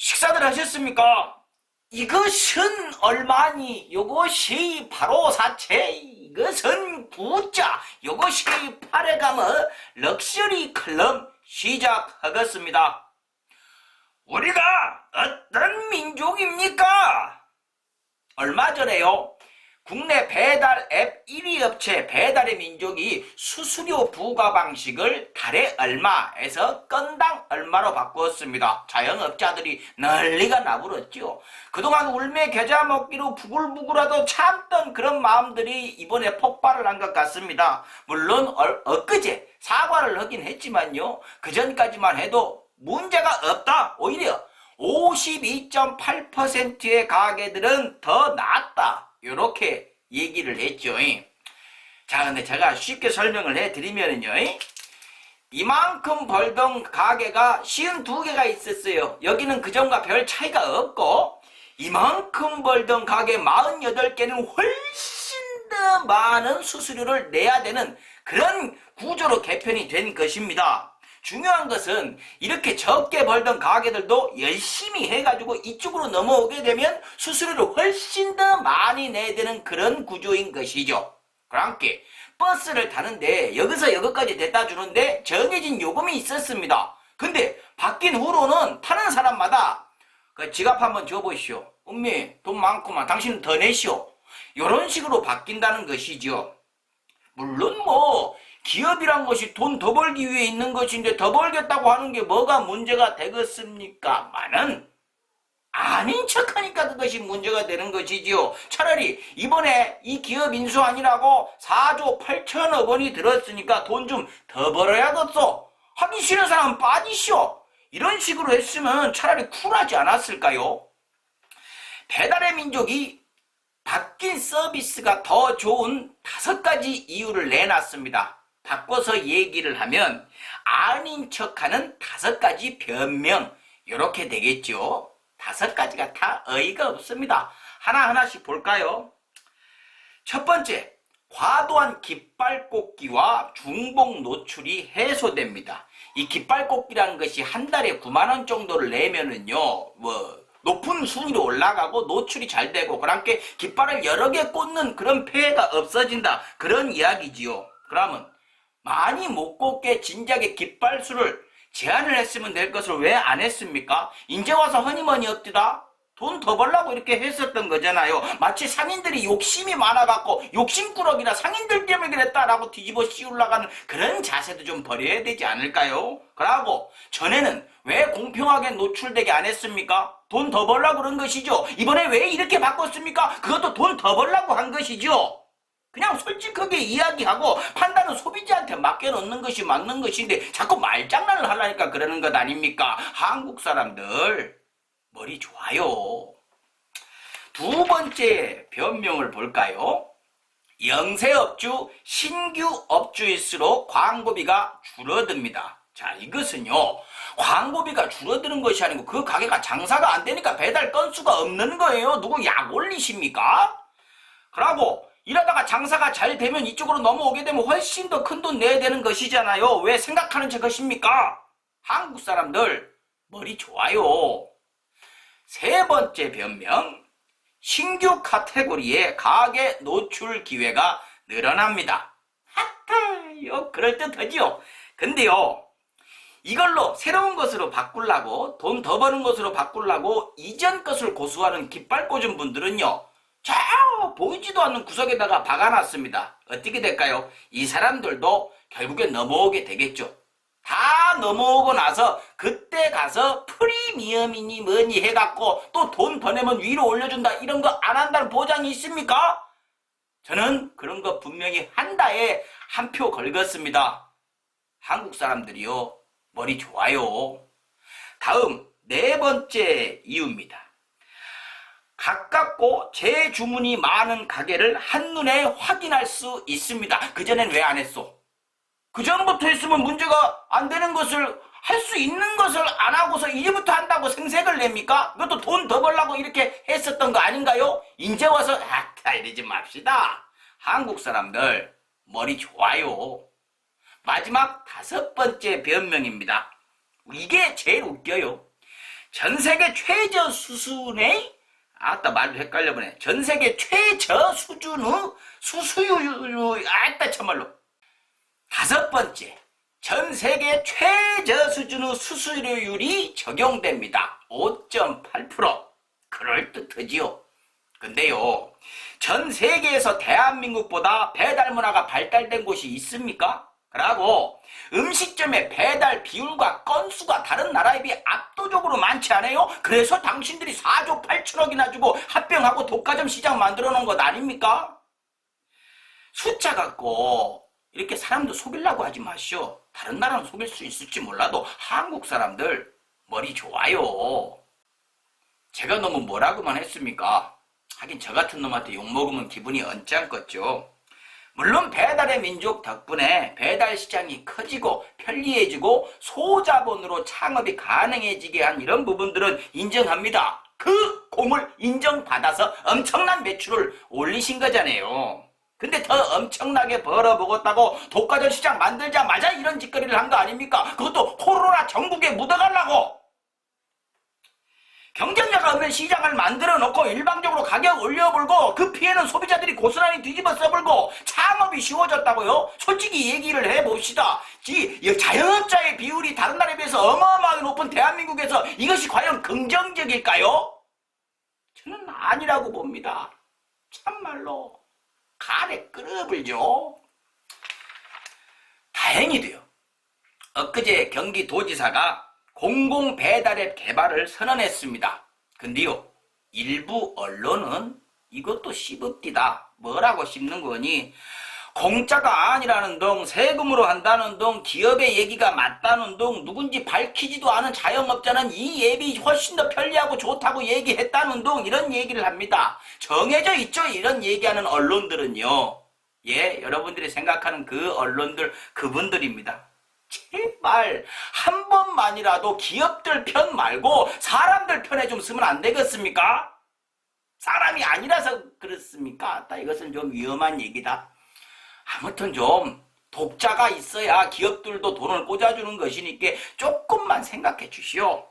식사들 하셨습니까? 이것은 얼마니? 요것이 바로 사채, 이것은 구자, 요것이 팔에가며 럭셔리 클럽 시작하겠습니다. 우리가 어떤 민족입니까? 얼마 전에요, 국내 배달 앱 1위 업체 배달의 민족이 수수료 부과 방식을 달에 얼마에서 건당 얼마로 바꾸었습니다. 자영업자들이 난리가 나버렸죠. 그동안 울며 겨자 먹기로 부글부글하도 참던 그런 마음들이 이번에 폭발을 한 것 같습니다. 물론 엊그제 사과를 하긴 했지만요, 그전까지만 해도 문제가 없다, 오히려 52.8%의 가게들은 더 낫다, 요렇게 얘기를 했죠. 자, 근데 제가 쉽게 설명을 해드리면요, 이만큼 벌던 가게가 52개가 있었어요. 여기는 그전과 별 차이가 없고, 이만큼 벌던 가게 48개는 훨씬 더 많은 수수료를 내야 되는 그런 구조로 개편이 된 것입니다. 중요한 것은 이렇게 적게 벌던 가게들도 열심히 해가지고 이쪽으로 넘어오게 되면 수수료를 훨씬 더 많이 내야 되는 그런 구조인 것이죠. 그러니까 버스를 타는데 여기서 여기까지 데려다 주는데 정해진 요금이 있었습니다. 근데 바뀐 후로는 타는 사람마다 그 지갑 한번 줘보시오. 엄미 돈 많구만, 당신은 더 내시오. 이런 식으로 바뀐다는 것이죠. 물론 기업이란 것이 돈 더 벌기 위해 있는 것인데 더 벌겠다고 하는 게 뭐가 문제가 되겠습니까? 마는 아닌 척하니까 그것이 문제가 되는 것이지요. 차라리 이번에 이 기업 인수하니라고 4조 8천억 원이 들었으니까 돈 좀 더 벌어야겠어, 하기 싫은 사람은 빠지시오. 이런 식으로 했으면 차라리 쿨하지 않았을까요? 배달의 민족이 바뀐 서비스가 더 좋은 5가지 이유를 내놨습니다. 바꿔서 얘기를 하면 아닌 척하는 5가지 변명, 이렇게 되겠죠. 5가지가 다 어이가 없습니다. 하나하나씩 볼까요? 첫 번째, 과도한 깃발꽂기와 중복 노출이 해소됩니다. 이 깃발꽂기라는 것이 한 달에 9만 원 정도를 내면은요, 높은 순위로 올라가고 노출이 잘 되고, 그러니까 깃발을 여러 개 꽂는 그런 폐해가 없어진다, 그런 이야기지요. 그러면 많이 못 꽂게 진작에 깃발 수를 제한을 했으면 될 것을 왜 안 했습니까? 이제 와서 허니머니 없디다? 돈 더 벌라고 이렇게 했었던 거잖아요. 마치 상인들이 욕심이 많아갖고 욕심꾸러기라 상인들 때문에 그랬다라고 뒤집어 씌우려가는 그런 자세도 좀 버려야 되지 않을까요? 그러고 전에는 왜 공평하게 노출되게 안 했습니까? 돈 더 벌라고 그런 것이죠. 이번에 왜 이렇게 바꿨습니까? 그것도 돈 더 벌라고 한 것이죠. 그냥 솔직하게 이야기하고 판단은 소비자한테 맡겨놓는 것이 맞는 것인데 자꾸 말장난을 하려니까 그러는 것 아닙니까? 한국 사람들 머리 좋아요. 두 번째 변명을 볼까요? 영세업주, 신규 업주일수록 광고비가 줄어듭니다. 자, 이것은요, 광고비가 줄어드는 것이 아니고 그 가게가 장사가 안 되니까 배달 건수가 없는 거예요. 누구 약 올리십니까? 그러고 이러다가 장사가 잘 되면 이쪽으로 넘어오게 되면 훨씬 더 큰 돈 내야 되는 것이잖아요. 왜 생각하는 척 하십니까? 한국 사람들 머리 좋아요. 세 번째 변명, 신규 카테고리의 가게 노출 기회가 늘어납니다. 하타요, 그럴듯하지요. 근데요, 이걸로 새로운 것으로 바꾸려고, 돈 더 버는 것으로 바꾸려고 이전 것을 고수하는 깃발 꽂은 분들은요, 저 보이지도 않는 구석에다가 박아놨습니다. 어떻게 될까요? 이 사람들도 결국에 넘어오게 되겠죠. 다 넘어오고 나서 그때 가서 프리미엄이니 뭐니 해갖고 또 돈 더 내면 위로 올려준다, 이런 거 안 한다는 보장이 있습니까? 저는 그런 거 분명히 한다에 한 표 걸겠습니다. 한국 사람들이요, 머리 좋아요. 다음 네 번째 이유입니다. 가깝고 재주문이 많은 가게를 한눈에 확인할 수 있습니다. 그전엔 왜 안 했어? 그전부터 했으면 문제가 안 되는 것을, 할 수 있는 것을 안 하고서 이제부터 한다고 생색을 냅니까? 이것도 돈 더 벌라고 이렇게 했었던 거 아닌가요? 이제 와서 이러지 맙시다. 한국 사람들 머리 좋아요. 마지막 5번째 변명입니다. 이게 제일 웃겨요. 전 세계 최저 수준의 아따 말도 헷갈려보네. 전 세계 최저 수준의 수수율 아따 참말로. 다섯 번째, 전 세계 최저 수준의 수수료율이 적용됩니다. 5.8%. 그럴듯하지요. 근데요, 전 세계에서 대한민국보다 배달 문화가 발달된 곳이 있습니까? 그러고 음식점의 배달 비율과 건수가 다른 나라에 비해 압도적으로 많지 않아요? 그래서 당신들이 4조 8천억이나 주고 합병하고 독과점 시장 만들어 놓은 것 아닙니까? 숫자 갖고 이렇게 사람도 속이려고 하지 마시오. 다른 나라는 속일 수 있을지 몰라도 한국 사람들 머리 좋아요. 제가 너무 뭐라고만 했습니까? 하긴 저 같은 놈한테 욕먹으면 기분이 언짢겠죠. 물론 배달의 민족 덕분에 배달 시장이 커지고 편리해지고 소자본으로 창업이 가능해지게 한 이런 부분들은 인정합니다. 그 공을 인정받아서 엄청난 매출을 올리신 거잖아요. 근데 더 엄청나게 벌어먹었다고 독과점 시장 만들자마자 이런 짓거리를 한 거 아닙니까? 그것도 코로나 전국에 묻어가려고. 경쟁자가 없는 시장을 만들어 놓고 일방적으로 가격 올려불고 그 피해는 소비자들이 고스란히 뒤집어 써불고 창업이 쉬워졌다고요? 솔직히 얘기를 해봅시다. 자영업자의 비율이 다른 나라에 비해서 어마어마하게 높은 대한민국에서 이것이 과연 긍정적일까요? 저는 아니라고 봅니다. 참말로 가래 끓어불죠. 다행히도요, 엊그제 경기도지사가 공공배달앱 개발을 선언했습니다. 근데요, 일부 언론은 이것도 씹읍디다. 뭐라고 씹는 거니? 공짜가 아니라는 둥, 세금으로 한다는 둥, 기업의 얘기가 맞다는 둥, 누군지 밝히지도 않은 자영업자는 이 앱이 훨씬 더 편리하고 좋다고 얘기했다는 둥, 이런 얘기를 합니다. 정해져 있죠? 이런 얘기하는 언론들은요. 예, 여러분들이 생각하는 그 언론들, 그분들입니다. 제발 한 번만이라도 기업들 편 말고 사람들 편에 좀 쓰면 안 되겠습니까? 사람이 아니라서 그렇습니까? 이것은 좀 위험한 얘기다. 아무튼 좀 독자가 있어야 기업들도 돈을 꽂아주는 것이니까 조금만 생각해 주시오.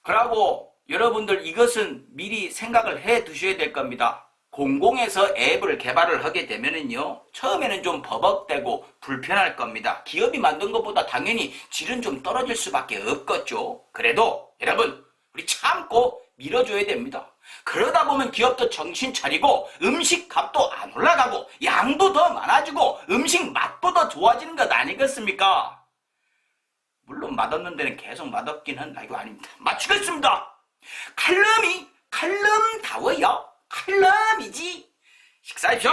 그러고 여러분들 이것은 미리 생각을 해 두셔야 될 겁니다. 공공에서 앱을 개발을 하게 되면은요, 처음에는 좀 버벅대고 불편할 겁니다. 기업이 만든 것보다 당연히 질은 좀 떨어질 수밖에 없겠죠. 그래도 여러분, 우리 참고 밀어줘야 됩니다. 그러다 보면 기업도 정신 차리고 음식 값도 안 올라가고 양도 더 많아지고 음식 맛도 더 좋아지는 것 아니겠습니까? 물론 맛없는 데는 계속 맛없긴 한다. 이거 아닙니다. 마치겠습니다. 칼럼이 칼럼다워요. 칼럼이지. 식사하십시오.